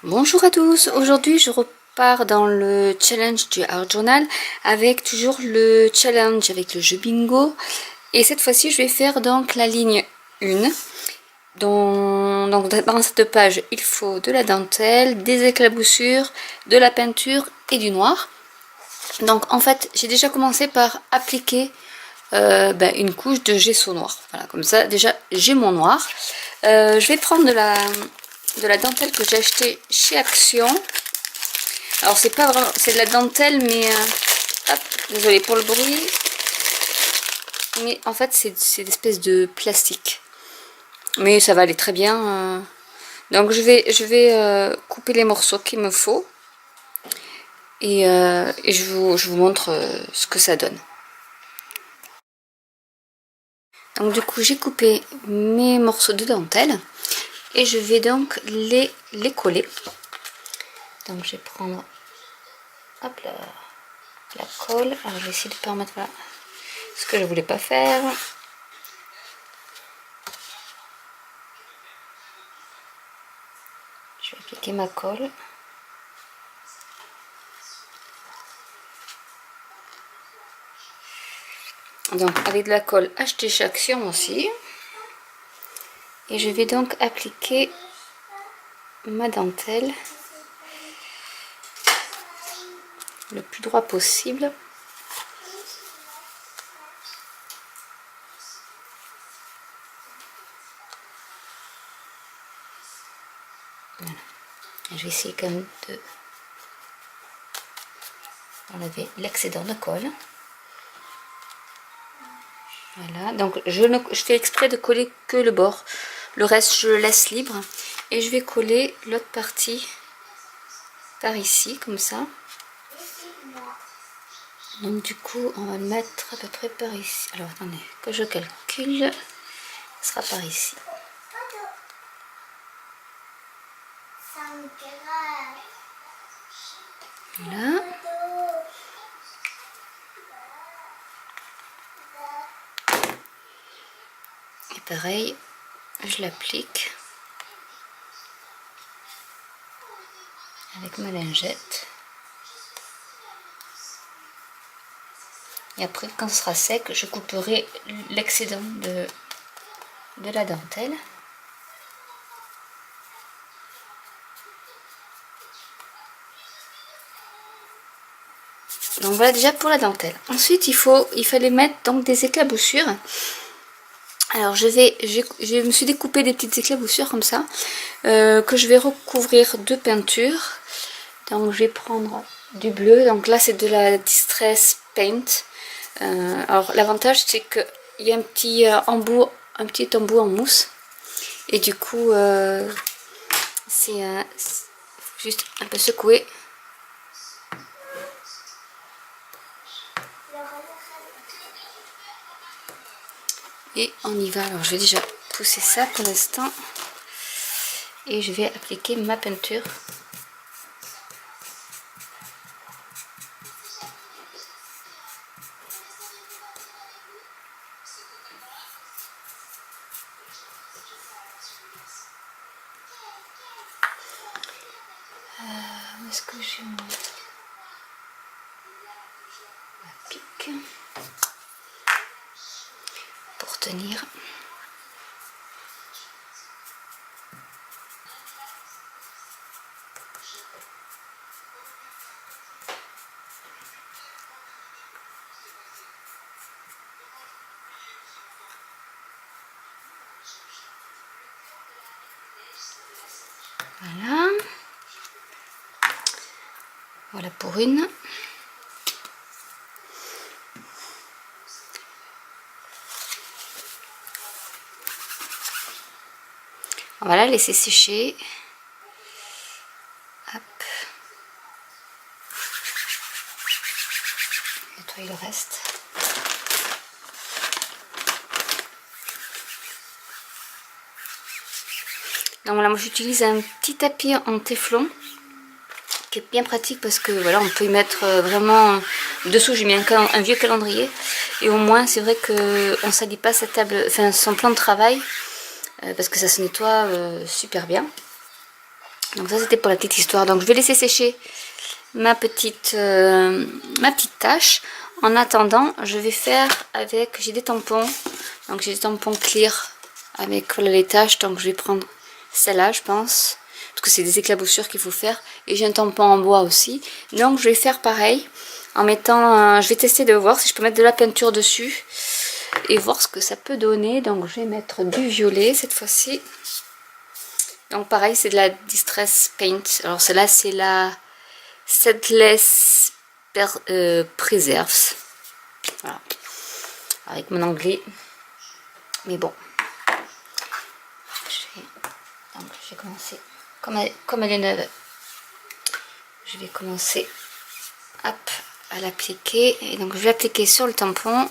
Bonjour à tous, aujourd'hui je repars dans le challenge du Art Journal avec toujours le challenge avec le jeu bingo et cette fois-ci je vais faire donc la ligne 1. Donc dans cette page il faut de la dentelle, des éclaboussures, de la peinture et du noir. Donc en fait j'ai déjà commencé par appliquer une couche de gesso noir. Voilà, comme ça déjà j'ai mon noir. Je vais prendre de la dentelle que j'ai acheté chez Action. Alors c'est pas vraiment, c'est de la dentelle mais hop, désolé pour le bruit. Mais en fait c'est une espèce de plastique. Mais ça va aller très bien. Donc je vais couper les morceaux qu'il me faut et je vous montre ce que ça donne. Donc du coup j'ai coupé mes morceaux de dentelle et je vais donc les coller. Donc je vais prendre hop là, la colle. Alors je vais essayer de pas remettre voilà, ce que je voulais pas faire. Je vais appliquer ma colle. Donc avec de la colle achetée chez Action aussi. Et je vais donc appliquer ma dentelle le plus droit possible. Voilà. Je vais essayer quand même de enlever l'excédent de colle. Voilà, donc je fais exprès de coller que le bord. Le reste, je le laisse libre. Et je vais coller l'autre partie par ici, comme ça. Donc du coup, on va le mettre à peu près par ici. Alors attendez, que je calcule. Ce sera par ici. Voilà. Et pareil, je l'applique avec ma lingette. Et après, quand ce sera sec, je couperai l'excédent de la dentelle. Donc voilà déjà pour la dentelle. Ensuite, il fallait mettre donc des éclaboussures. Alors je me suis découpé des petites éclaboussures comme ça, que je vais recouvrir de peinture. Donc je vais prendre du bleu. Donc là c'est de la Distress Paint. Alors l'avantage c'est qu'il y a un petit embout en mousse. Et du coup c'est juste un peu secouer. Et on y va. Alors je vais déjà pousser ça pour l'instant. Et je vais appliquer ma peinture. Où est-ce que j'ai ma pique pour tenir? Voilà. Voilà pour une. On va la laisser sécher. Hop. Nettoyer le reste. Donc voilà, moi j'utilise un petit tapis en téflon qui est bien pratique parce que voilà, on peut y mettre vraiment dessous. J'ai mis un vieux calendrier et au moins c'est vrai que on salit pas sa table, enfin son plan de travail parce que ça se nettoie super bien. Donc ça c'était pour la petite histoire. Donc je vais laisser sécher ma petite tâche. En attendant, je vais faire avec, j'ai des tampons. Donc j'ai des tampons clear avec voilà, les taches. Donc je vais prendre celle-là je pense. Parce que c'est des éclaboussures qu'il faut faire. Et j'ai un tampon en bois aussi. Donc je vais faire pareil. En mettant, je vais tester de voir si je peux mettre de la peinture dessus. Et voir ce que ça peut donner. Donc je vais mettre du violet cette fois-ci. Donc pareil, c'est de la Distress Paint. Alors celle-là, c'est la Seedless Preserves. Voilà. Avec mon anglais. Mais bon. Donc je vais commencer. Comme elle est neuve, je vais commencer hop, à l'appliquer. Et donc je vais appliquer sur le tampon.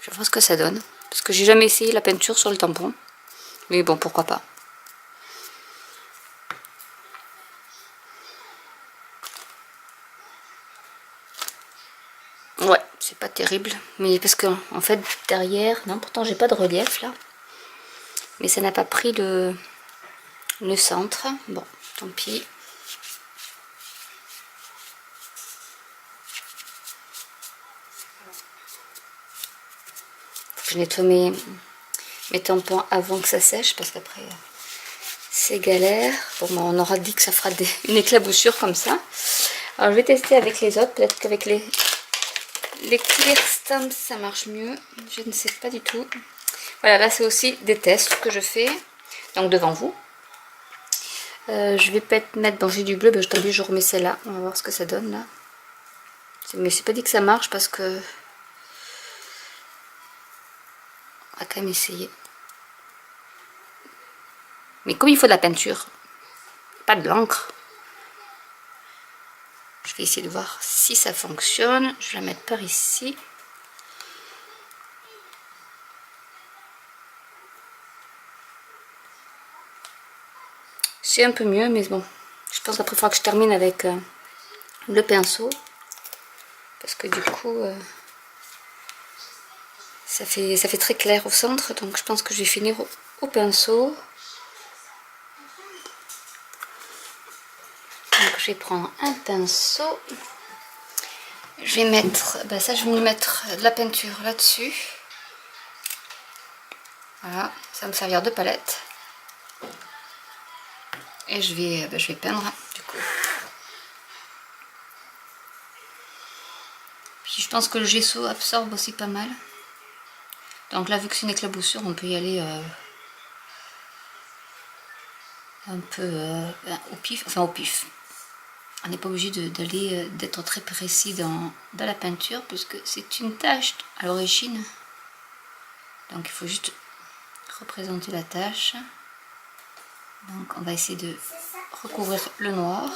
Je vais voir ce que ça donne. Parce que j'ai jamais essayé la peinture sur le tampon. Mais bon, pourquoi pas. Ouais, c'est pas terrible. Mais parce que en fait, derrière... Non, pourtant j'ai pas de relief là. Mais ça n'a pas pris le centre. Bon, tant pis. Je nettoie mes tampons avant que ça sèche parce qu'après c'est galère. Bon, ben, on aura dit que ça fera une éclaboussure comme ça. Alors je vais tester avec les autres. Peut-être qu'avec les Clear Stamps ça marche mieux. Je ne sais pas du tout. Voilà, là c'est aussi des tests que je fais. Donc devant vous. Je vais peut-être mettre, bon j'ai du bleu, ben, je remets celle-là. On va voir ce que ça donne là. Mais c'est pas dit que ça marche parce que... On va quand même essayer. Mais comme il faut de la peinture, pas de l'encre, je vais essayer de voir si ça fonctionne. Je vais la mettre par ici. C'est un peu mieux, mais bon, je pense qu'après il faudra que je termine avec le pinceau. Parce que du coup, ça fait très clair au centre. Donc je pense que je vais finir au pinceau. Donc je vais prendre un pinceau. Je vais mettre, ben ça je vais mettre de la peinture là-dessus. Voilà, ça va me servir de palette. Et je vais peindre du coup. Puis je pense que le gesso absorbe aussi pas mal. Donc là, vu que c'est une éclaboussure, on peut y aller un peu au pif. Enfin au pif. On n'est pas obligé d'aller d'être très précis dans la peinture puisque c'est une tache à l'origine. Donc il faut juste représenter la tache. Donc on va essayer de recouvrir le noir.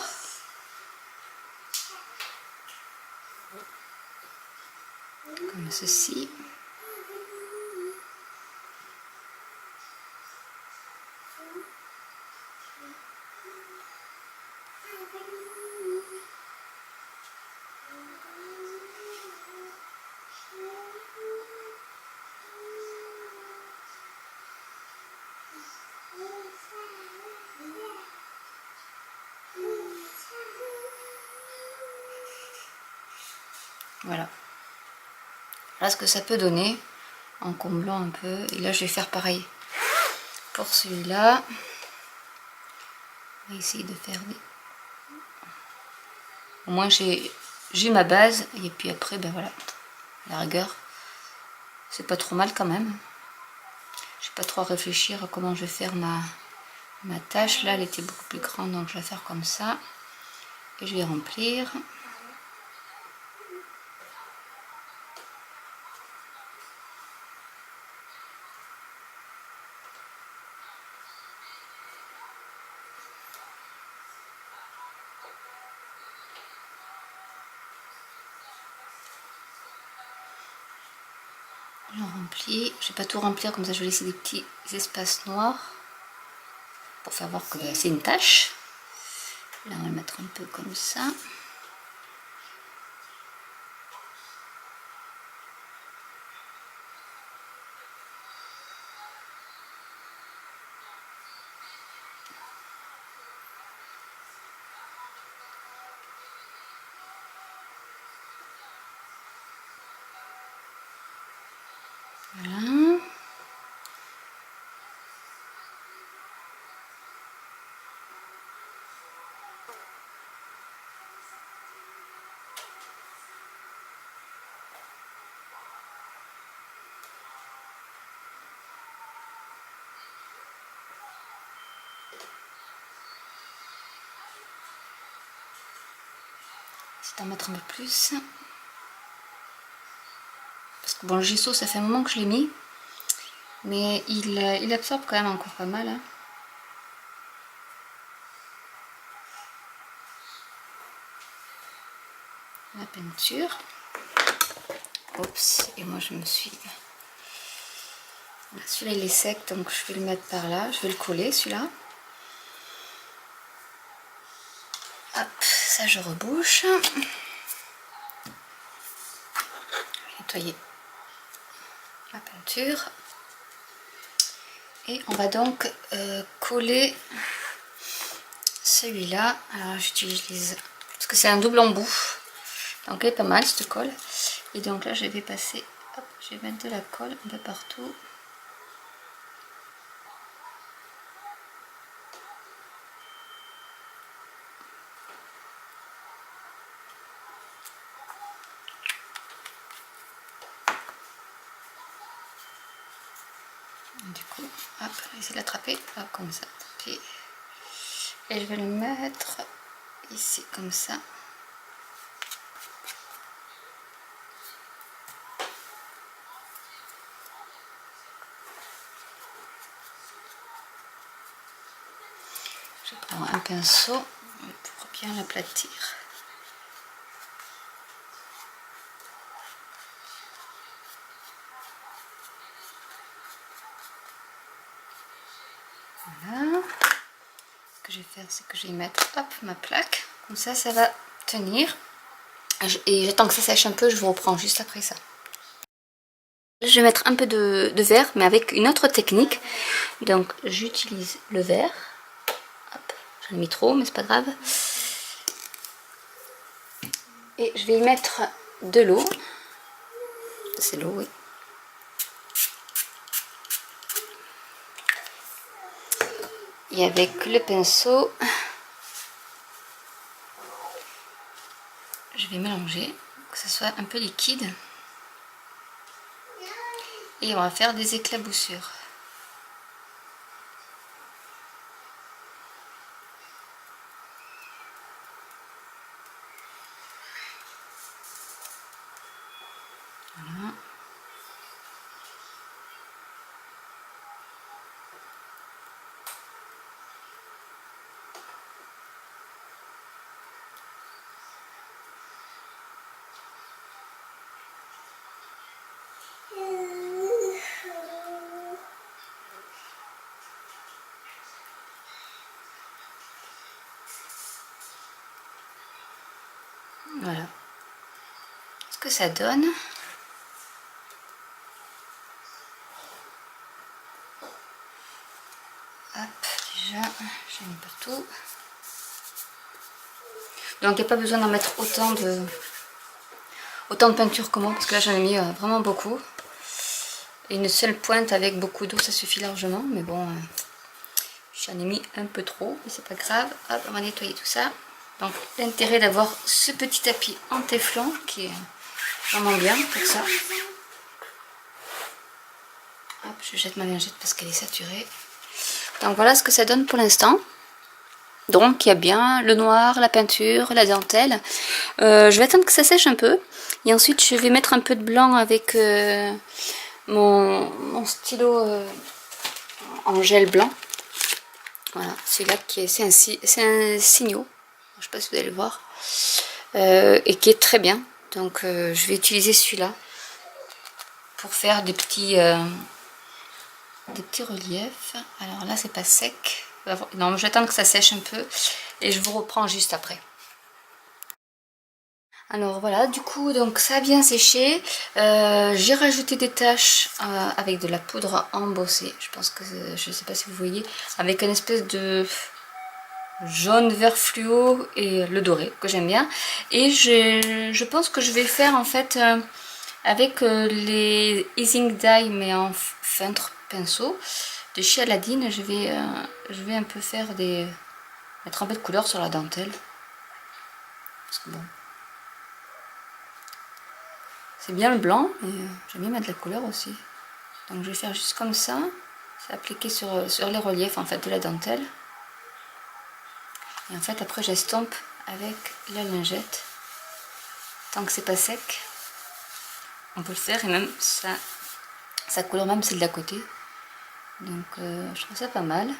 Comme ceci. Voilà. Voilà ce que ça peut donner en comblant un peu. Et là, je vais faire pareil pour celui-là. On va essayer de faire des... Au moins, j'ai ma base. Et puis après, ben voilà, la rigueur, c'est pas trop mal quand même. Je vais pas trop réfléchir à comment je vais faire ma tâche. Là, elle était beaucoup plus grande, donc je vais faire comme ça. Et je vais remplir. Je remplis. Je vais pas tout remplir, comme ça je vais laisser des petits espaces noirs. Pour faire voir que c'est une tâche. Là, on va le mettre un peu comme ça. Voilà. C'est d'en mettre un peu plus. Parce que bon, le gesso, ça fait un moment que je l'ai mis. Mais il absorbe quand même encore pas mal. Hein. La peinture. Oups, et moi je me suis... Celui-là il est sec, donc je vais le mettre par là. Je vais le coller, celui-là. Hop, ça je rebouche. Je vais nettoyer la peinture. Et on va donc coller celui-là. Alors j'utilise... Parce que c'est un double embout. Donc elle est pas mal cette colle. Et donc là je vais passer... Hop, je vais mettre de la colle un peu partout. Du coup, hop, je vais essayer de l'attraper, comme ça. Et je vais le mettre ici, comme ça. Je prends un pinceau pour bien l'aplatir. Voilà. Ce que je vais faire, c'est que je vais mettre hop, ma plaque. Comme ça, ça va tenir. Et j'attends que ça sèche un peu, je vous reprends juste après ça. Je vais mettre un peu de verre, mais avec une autre technique. Donc, j'utilise le verre. J'en ai mis trop, mais c'est pas grave. Et je vais y mettre de l'eau. C'est l'eau, oui. Et avec le pinceau, je vais mélanger, que ce soit un peu liquide. Et on va faire des éclaboussures. Voilà. Voilà ce que ça donne. Hop, déjà, j'ai mis partout. Donc il n'y a pas besoin d'en mettre autant de peinture que moi, parce que là j'en ai mis vraiment beaucoup. Et une seule pointe avec beaucoup d'eau, ça suffit largement. Mais bon, j'en ai mis un peu trop, mais c'est pas grave. Hop, on va nettoyer tout ça. Donc l'intérêt d'avoir ce petit tapis en téflon qui est vraiment bien pour ça. Hop, je jette ma lingette parce qu'elle est saturée. Donc voilà ce que ça donne pour l'instant. Donc il y a bien le noir, la peinture, la dentelle. Je vais attendre que ça sèche un peu. Et ensuite je vais mettre un peu de blanc avec mon stylo en gel blanc. Voilà, celui-là c'est un Signo. Je ne sais pas si vous allez le voir. Et qui est très bien. Donc je vais utiliser celui-là pour faire des petits reliefs. Alors là c'est pas sec. Non, j'attends que ça sèche un peu et je vous reprends juste après. Alors voilà, du coup donc ça a bien séché. J'ai rajouté des taches avec de la poudre embossée. Je pense que je sais pas si vous voyez, avec une espèce de jaune vert fluo et le doré que j'aime bien. Et je pense que je vais faire en fait avec les Easing Dye mais en feutre pinceau de chez Aladdin. Je vais un peu faire mettre un peu de couleur sur la dentelle. Parce que bon, c'est bien le blanc, mais j'aime bien mettre de la couleur aussi. Donc je vais faire juste comme ça. C'est appliqué sur les reliefs en fait de la dentelle. Et en fait après j'estompe avec la lingette. Tant que c'est pas sec, on peut le faire et même ça couleur même celle de la côté. Donc je trouve ça pas mal.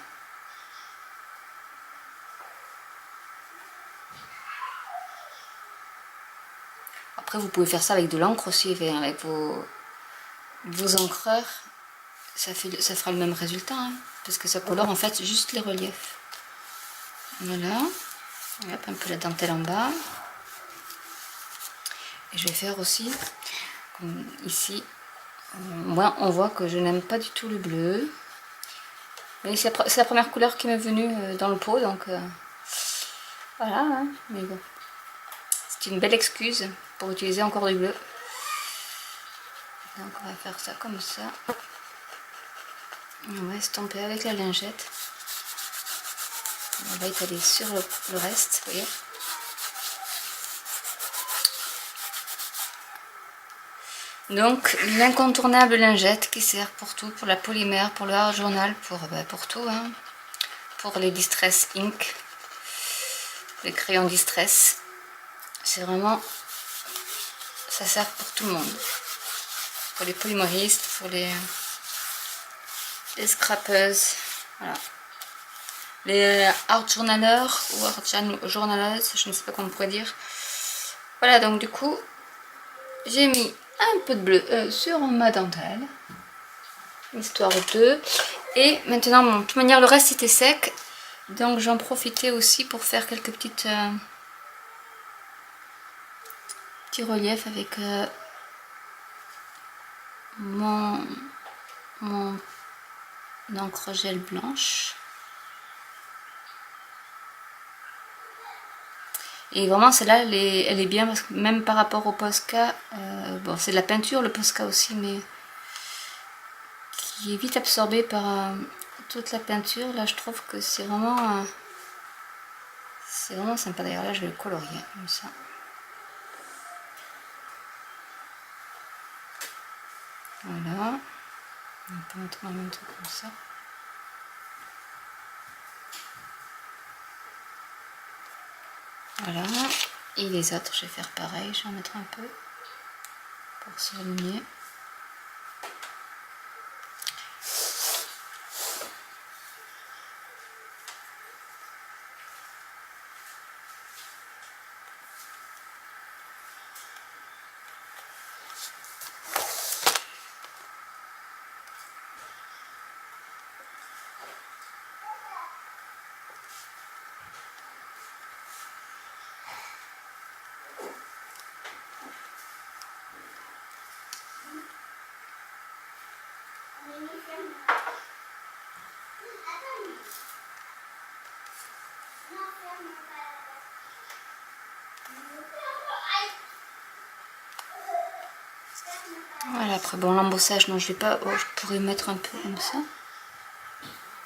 Après vous pouvez faire ça avec de l'encre aussi, avec vos encreurs. Ça fera le même résultat, hein, parce que ça colore en fait juste les reliefs. Voilà. Et hop, un peu la dentelle en bas. Et je vais faire aussi, comme ici, moi on voit que je n'aime pas du tout le bleu. Mais c'est la première couleur qui m'est venue dans le pot, donc voilà, hein, mais bon. C'est une belle excuse pour utiliser encore du bleu. Donc on va faire ça comme ça. On va estomper avec la lingette. On va étaler sur le reste, vous voyez. Donc l'incontournable lingette qui sert pour tout, pour la polymère, pour le art journal, pour tout, hein. Pour les distress ink, les crayons distress. C'est vraiment, ça sert pour tout le monde. Pour les polymoristes, pour les scrappeuses, voilà. Les art journaleurs ou art journaleuses, je ne sais pas comment on pourrait dire. Voilà, donc du coup, j'ai mis un peu de bleu sur ma dentelle, histoire de. Et maintenant, bon, de toute manière, le reste était sec, donc j'en profitais aussi pour faire quelques petits reliefs avec mon encre gel blanche. Et vraiment celle-là elle est bien parce que même par rapport au Posca, bon c'est de la peinture le Posca aussi, mais qui est vite absorbé par toute la peinture. Là je trouve que c'est vraiment sympa. D'ailleurs là je vais le colorier comme ça. Voilà, on peut mettre le même truc comme ça. Voilà, et les autres je vais faire pareil, je vais en mettre un peu pour s'aligner. Voilà, après bon l'embossage non je vais pas, je pourrais mettre un peu comme ça,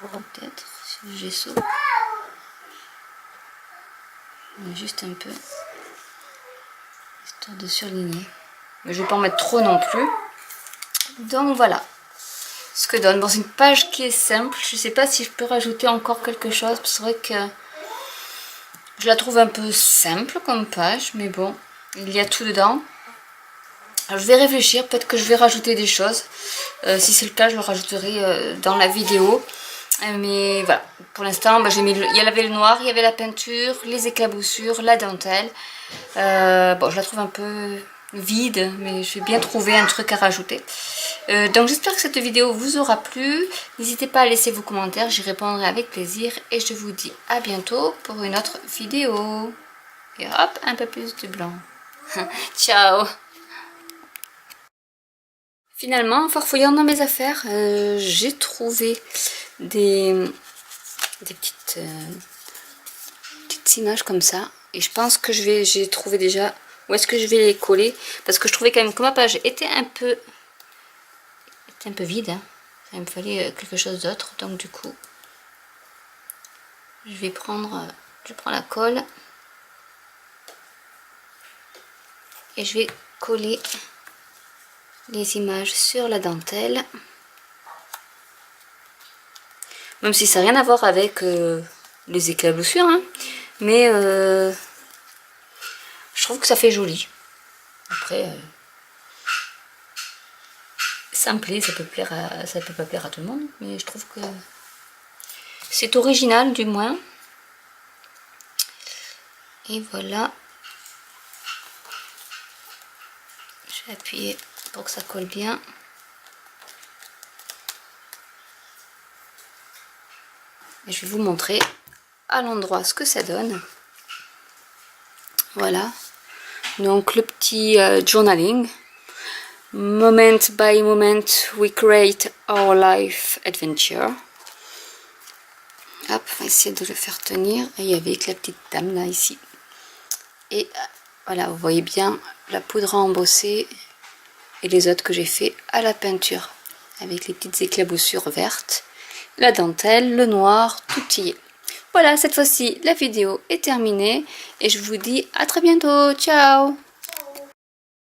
peut-être sur le gesso, mais juste un peu, histoire de surligner, mais je vais pas en mettre trop non plus. Donc voilà ce que donne. Bon, c'est une page qui est simple, je sais pas si je peux rajouter encore quelque chose, c'est vrai que je la trouve un peu simple comme page, mais bon, il y a tout dedans. Alors, je vais réfléchir, peut-être que je vais rajouter des choses. Si c'est le cas, je le rajouterai dans la vidéo. Mais voilà, pour l'instant, j'ai mis il y avait le noir, il y avait la peinture, les éclaboussures, la dentelle. Bon, je la trouve un peu vide, mais je vais bien trouver un truc à rajouter. Donc j'espère que cette vidéo vous aura plu. N'hésitez pas à laisser vos commentaires, j'y répondrai avec plaisir. Et je vous dis à bientôt pour une autre vidéo. Et hop, un peu plus de blanc. Ciao. Finalement, en farfouillant dans mes affaires, j'ai trouvé des petites images comme ça. Et je pense que j'ai trouvé déjà où est-ce que je vais les coller, parce que je trouvais quand même que ma page était un peu vide, hein. Il me fallait quelque chose d'autre, donc du coup je prends la colle et je vais coller les images sur la dentelle, même si ça n'a rien à voir avec les éclaboussures, hein. Mais je trouve que ça fait joli. Après ça me plaît, ça peut pas plaire à tout le monde, mais je trouve que c'est original du moins. Et voilà, je vais appuyer pour que ça colle bien. Et je vais vous montrer à l'endroit ce que ça donne. Voilà, donc le petit journaling. Moment by moment, we create our life adventure. Hop, on va essayer de le faire tenir. Et avec la petite dame là, ici. Et voilà, vous voyez bien la poudre à embosser et les autres que j'ai fait à la peinture. Avec les petites éclaboussures vertes, la dentelle, le noir, tout y est. Voilà, cette fois-ci, la vidéo est terminée. Et je vous dis à très bientôt. Ciao!